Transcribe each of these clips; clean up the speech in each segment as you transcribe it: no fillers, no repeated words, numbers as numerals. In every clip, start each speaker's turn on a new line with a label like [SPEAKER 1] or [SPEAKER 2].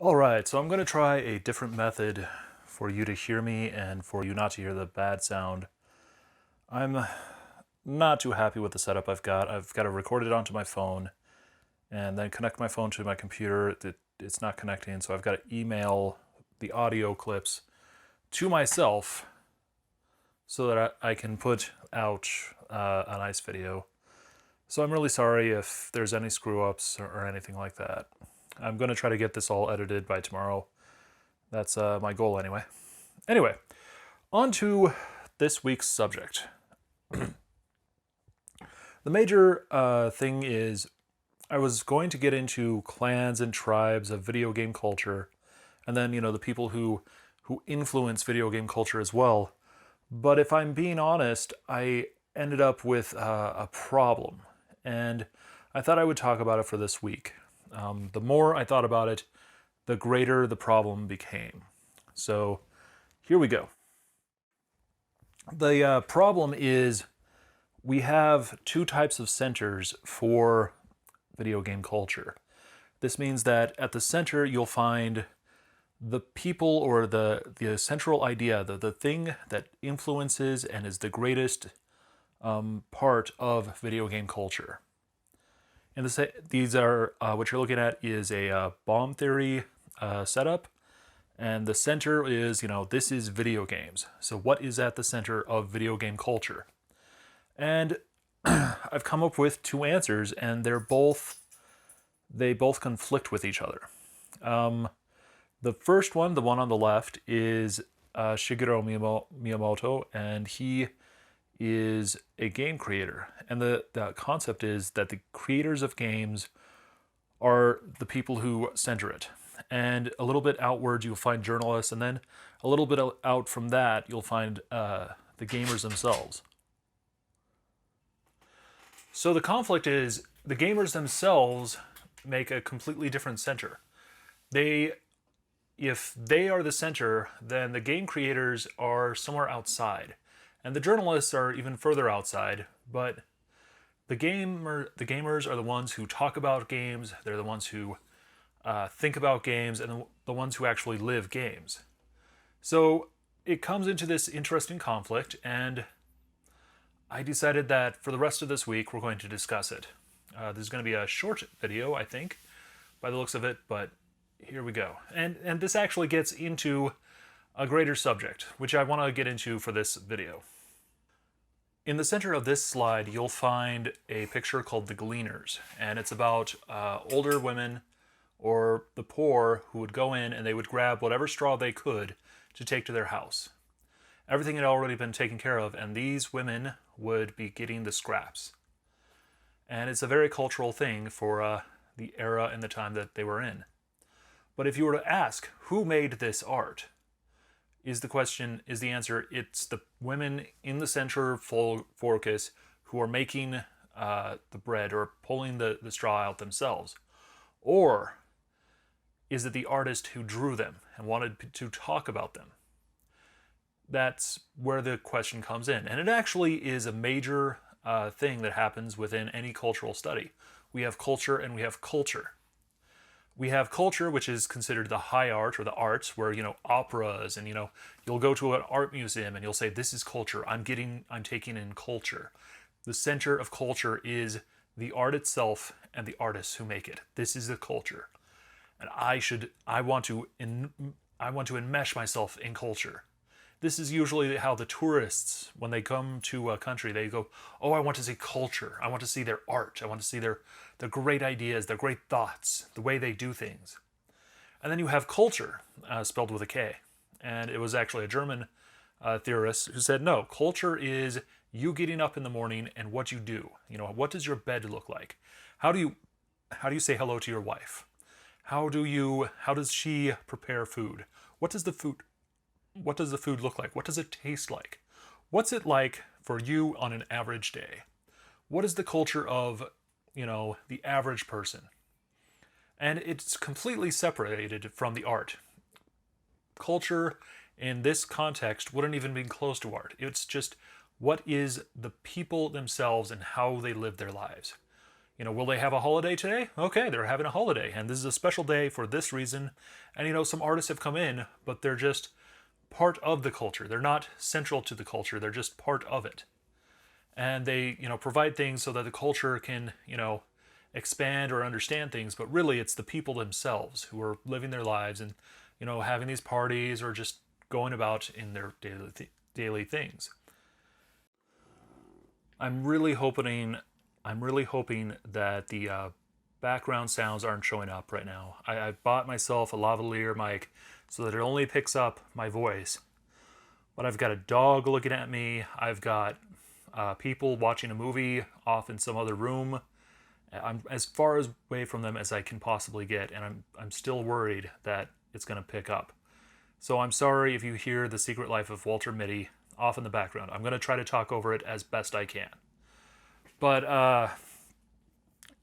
[SPEAKER 1] Alright, so I'm going to try a different method for you to hear me and for you not to hear the bad sound. I'm not too happy with the setup I've got. I've got to record it onto my phone and then connect my phone to my computer. It's not connecting, so I've got to email the audio clips to myself so that I can put out a nice video. So I'm really sorry if there's any screw-ups or anything like that. I'm going to try to get this all edited by tomorrow. That's my goal anyway. Anyway, on to this week's subject. The major thing is I was going to get into clans and tribes of video game culture, and then, the people who influence video game culture as well. But if I'm being honest, I ended up with a problem, and I thought I would talk about it for this week. The more I thought about it, the greater the problem became. So here we go. The problem is we have two types of centers for video game culture. This means that at the center you'll find the people or the central idea, the thing that influences and is the greatest part of video game culture. And these are, what you're looking at is a bomb theory setup. And the center is, this is video games. So what is at the center of video game culture? And I've come up with two answers, and they both conflict with each other. The first one, the one on the left, is Shigeru Miyamoto, and he is a game creator. And the concept is that the creators of games are the people who center it. And a little bit outward, you'll find journalists, and then a little bit out from that, you'll find the gamers themselves. So the conflict is the gamers themselves make a completely different center. If they are the center, then the game creators are somewhere outside. And the journalists are even further outside, but the gamers are the ones who talk about games, they're the ones who think about games, and the ones who actually live games. So it comes into this interesting conflict, and I decided that for the rest of this week we're going to discuss it. This is going to be a short video, I think, by the looks of it, but here we go. And this actually gets into a greater subject, which I want to get into for this video. In the center of this slide, you'll find a picture called The Gleaners, and it's about older women or the poor who would go in and they would grab whatever straw they could to take to their house. Everything had already been taken care of, and these women would be getting the scraps. And it's a very cultural thing for the era and the time that they were in. But if you were to ask, who made this art? Is the answer, it's the women in the center focus who are making the bread or pulling the straw out themselves? Or is it the artist who drew them and wanted to talk about them? That's where the question comes in. And it actually is a major thing that happens within any cultural study. We have culture and we have culture. We have culture, which is considered the high art or the arts, where, operas, and, you'll go to an art museum and you'll say, this is culture. I'm taking in culture. The center of culture is the art itself and the artists who make it. This is the culture. And I want to enmesh myself in culture. This is usually how the tourists, when they come to a country, they go, oh, I want to see culture. I want to see their art. I want to see their great ideas, their great thoughts, the way they do things. And then you have culture, spelled with a K. And it was actually a German theorist who said, no, culture is you getting up in the morning and what you do. What does your bed look like? How do you say hello to your wife? How does she prepare food? What does the food look like? What does it taste like? What's it like for you on an average day? What is the culture of, the average person? And it's completely separated from the art. Culture in this context wouldn't even be close to art. It's just what is the people themselves and how they live their lives. Will they have a holiday today? Okay, they're having a holiday, and this is a special day for this reason. And some artists have come in, but they're just part of the culture. They're not central to the culture. They're just part of it. And they, provide things so that the culture can, expand or understand things, but really it's the people themselves who are living their lives and, having these parties or just going about in their daily things. I'm really hoping that the background sounds aren't showing up right now. I bought myself a lavalier mic so that it only picks up my voice. But I've got a dog looking at me. I've got people watching a movie off in some other room. I'm as far away from them as I can possibly get, and I'm still worried that it's going to pick up. So I'm sorry if you hear The Secret Life of Walter Mitty off in the background. I'm going to try to talk over it as best I can. But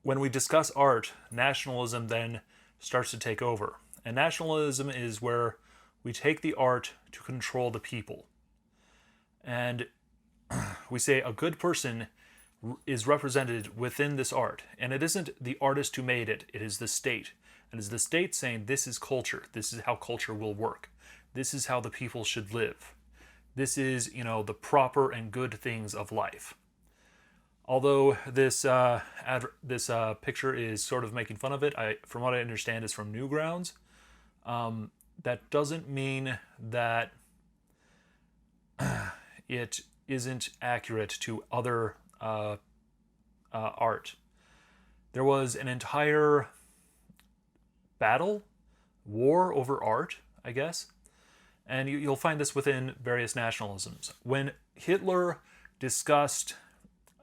[SPEAKER 1] when we discuss art, nationalism then starts to take over. And nationalism is where we take the art to control the people. And we say a good person is represented within this art. And it isn't the artist who made it, it is the state. And it's the state saying this is culture. This is how culture will work. This is how the people should live. This is, the proper and good things of life. Although this picture is sort of making fun of it, from what I understand, is from Newgrounds. That doesn't mean that it isn't accurate to other art. There was an entire war over art, I guess. And you'll find this within various nationalisms. When Hitler discussed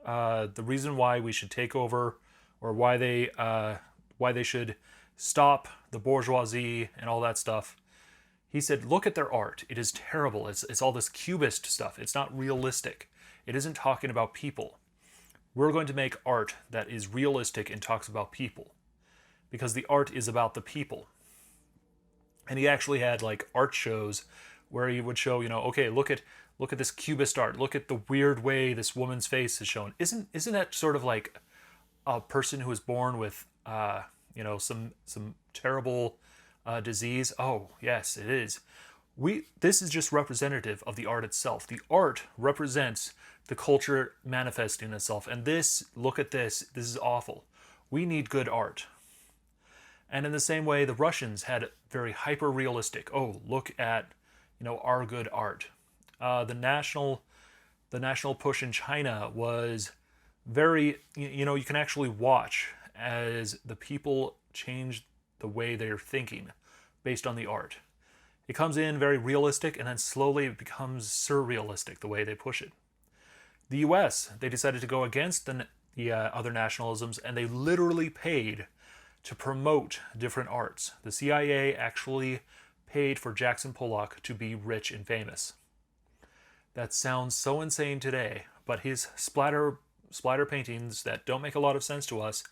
[SPEAKER 1] the reason why we should take over, or why they should stop the bourgeoisie and all that stuff, he said, look at their art. It is terrible. It's all this cubist stuff. It's not realistic. It isn't talking about people. We're going to make art that is realistic and talks about people, because the art is about the people. And he actually had like art shows where he would show, okay, look at this cubist art. Look at the weird way this woman's face is shown. Isn't that sort of like a person who was born with some terrible disease? Oh, yes, it is. This is just representative of the art itself. The art represents the culture manifesting itself. And look at this is awful. We need good art. And in the same way, the Russians had very hyper-realistic, look at, our good art. The national push in China was very, you can actually watch as the people change the way they're thinking based on the art. It comes in very realistic, and then slowly it becomes surrealistic, the way they push it. The US, they decided to go against the other nationalisms, and they literally paid to promote different arts. The CIA actually paid for Jackson Pollock to be rich and famous. That sounds so insane today, but his splatter paintings that don't make a lot of sense to us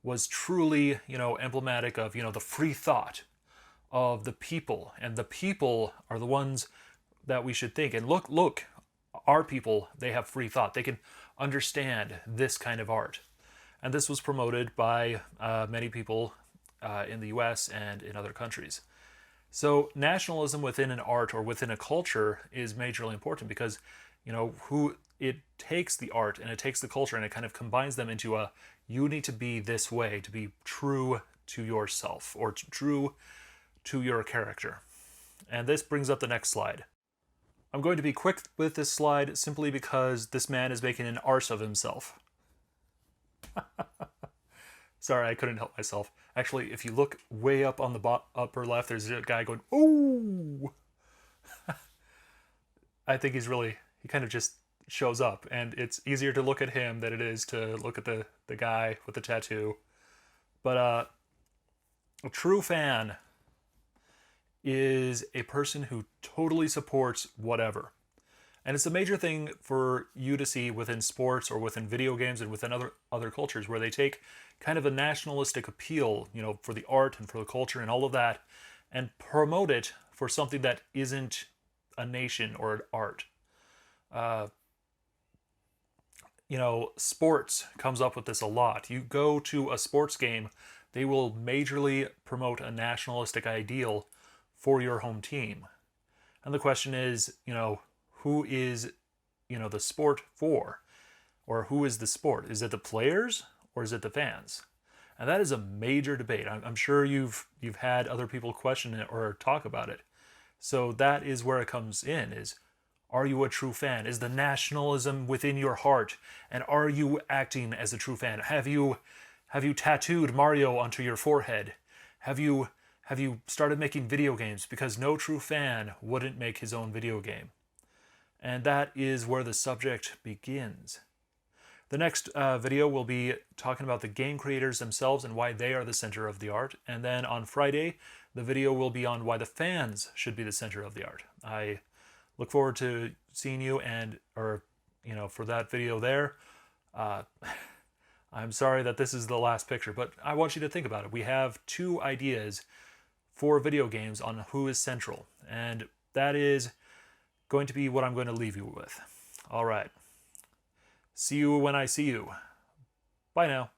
[SPEAKER 1] was truly, emblematic of, the free thought of the people. And the people are the ones that we should think. And look, our people, they have free thought. They can understand this kind of art. And this was promoted by many people in the US and in other countries. So nationalism within an art or within a culture is majorly important because, it takes the art and it takes the culture and it kind of combines them into you need to be this way to be true to yourself or true to your character. And this brings up the next slide. I'm going to be quick with this slide simply because this man is making an arse of himself. Sorry, I couldn't help myself. Actually, if you look way up on the upper left, there's a guy going, ooh! I think he kind of just shows up, and it's easier to look at him than it is to look at the guy with the tattoo. But a true fan is a person who totally supports whatever. And it's a major thing for you to see within sports or within video games and within other cultures where they take kind of a nationalistic appeal, for the art and for the culture and all of that, and promote it for something that isn't a nation or an art. Sports comes up with this a lot. You go to a sports game, they will majorly promote a nationalistic ideal for your home team. And the question is, who is, the sport for? Or who is the sport? Is it the players or is it the fans? And that is a major debate. I'm sure you've had other people question it or talk about it. So that is where it comes in, is are you a true fan? Is the nationalism within your heart? And are you acting as a true fan? Have you tattooed Mario onto your forehead? Have you started making video games? Because no true fan wouldn't make his own video game. And that is where the subject begins. The next video will be talking about the game creators themselves and why they are the center of the art. And then on Friday, the video will be on why the fans should be the center of the art. I look forward to seeing you for that video there. I'm sorry that this is the last picture, but I want you to think about it. We have 2 ideas for video games on who is central, and that is going to be what I'm going to leave you with. All right. See you when I see you. Bye now.